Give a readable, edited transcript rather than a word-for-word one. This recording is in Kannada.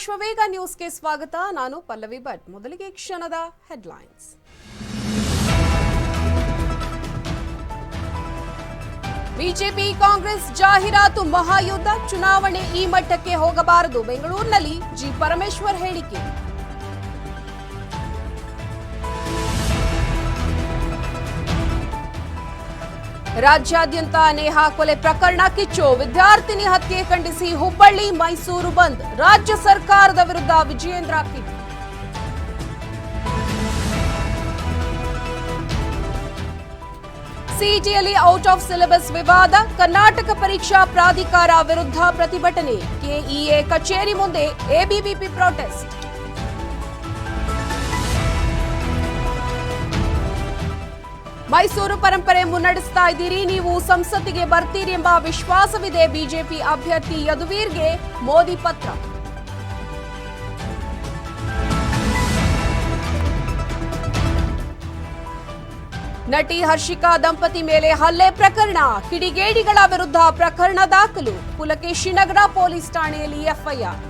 ಅಶ್ವವೇಗ ನ್ಯೂಸ್ಗೆ ಸ್ವಾಗತ. ನಾನು ಪಲ್ಲವಿ ಭಟ್. ಮೊದಲಿಗೆ ಕ್ಷಣದ ಹೆಡ್ಲೈನ್ಸ್. ಬಿಜೆಪಿ ಕಾಂಗ್ರೆಸ್ ಜಾಹೀರಾತು ಮಹಾಯುದ್ಧ, ಚುನಾವಣೆ ಈ ಮಟ್ಟಕ್ಕೆ ಹೋಗಬಾರದು. ಬೆಂಗಳೂರಿನಲ್ಲಿ ಜಿ ಪರಮೇಶ್ವರ್ ಹೇಳಿಕೆ. ರಾಜ್ಯಾದ್ಯಂತ ನೇಹಾ ಕೊಲೆ ಪ್ರಕರಣ ಕಿಚ್ಚು, ವಿದ್ಯಾರ್ಥಿನಿ ಹತ್ಯೆ ಖಂಡಿಸಿ ಹುಬ್ಬಳ್ಳಿ ಮೈಸೂರು ಬಂದ್, ರಾಜ್ಯ ಸರ್ಕಾರದ ವಿರುದ್ಧ ವಿಜಯೇಂದ್ರ ಕಿಡಿ. ಸಿಇಟಿಯಲ್ಲಿ ಔಟ್ ಆಫ್ ಸಿಲೆಬಸ್ ವಿವಾದ, ಕರ್ನಾಟಕ ಪರೀಕ್ಷಾ ಪ್ರಾಧಿಕಾರ ವಿರುದ್ಧ ಪ್ರತಿಭಟನೆ, ಕೆಇಎ ಕಚೇರಿ ಮುಂದೆ ಎಬಿವಿಪಿ ಪ್ರೊಟೆಸ್ಟ್. ಮೈಸೂರು ಪರಂಪರೆ ಮುನ್ನಡೆಸ್ತಾ ಇದ್ದೀರಿ, ನೀವು ಸಂಸತ್ತಿಗೆ ಬರ್ತೀರಿ ಎಂಬ ವಿಶ್ವಾಸವಿದೆ. ಬಿಜೆಪಿ ಅಭ್ಯರ್ಥಿ ಯದುವೀರ್ಗೆ ಮೋದಿ ಪತ್ರ. ನಟಿ ಹರ್ಷಿಕಾ ದಂಪತಿ ಮೇಲೆ ಹಲ್ಲೆ ಪ್ರಕರಣ, ಕಿಡಿಗೇಡಿಗಳ ವಿರುದ್ಧ ಪ್ರಕರಣ ದಾಖಲು, ಪುಲಕೇಶಿನಗರ ಪೊಲೀಸ್ ಠಾಣೆಯಲ್ಲಿ ಎಫ್ಐಆರ್.